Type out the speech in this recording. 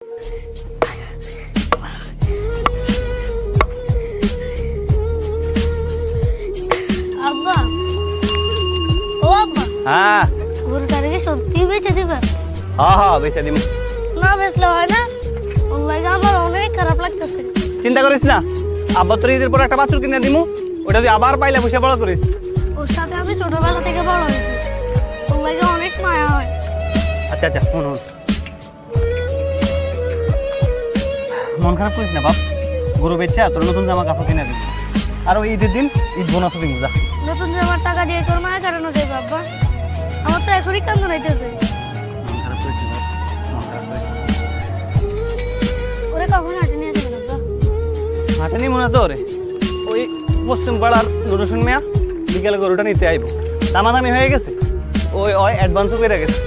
আব্বা, ও আব্বা, হ্যাঁ গরুটারে কি সত্যি বেচে দিবে? হ্যাঁ বেচে দিম। না বেচলে হয় না, ওর লাগে আমার অনেক খারাপ লাগতেছে। চিন্তা করিস না, আব্বা তোর ঈদের পর একটা বাছুর কিনে দিমু, ওটা তুই আবার পাইলে বসে বড় করিস। ওর সাথে আমি ছোটবেলা থেকে বড় হয়েছি, ওর লাগে অনেক মায়া হয়। আচ্ছা আচ্ছা শুন, মন খারাপ করিস না বাপ, গরু বেচা তোর নতুন জামা কাপড় কিনে দিবি, আর ওই ঈদের দিন ঈদ বোনাসও দিবি। যা, নতুন জামার টাকা দিয়ে তোর মায়া কাটানো যাবে আব্বা? আমার তো এখনই কান্দন আইতেছে। মন খারাপ করিস না বাপ, মন খারাপ করিস না। ওরে কখন হাঁটে নিয়ে যাবেন আব্বা? হাটে নি মনে তো রে, ওই পশ্চিম পাড়ার নুরুসন মিয়া বিকেলে গরুটা নিতে আইব, দামাদামি হয়ে গেছে, ওই অ্যাডভান্সও করে গেছে।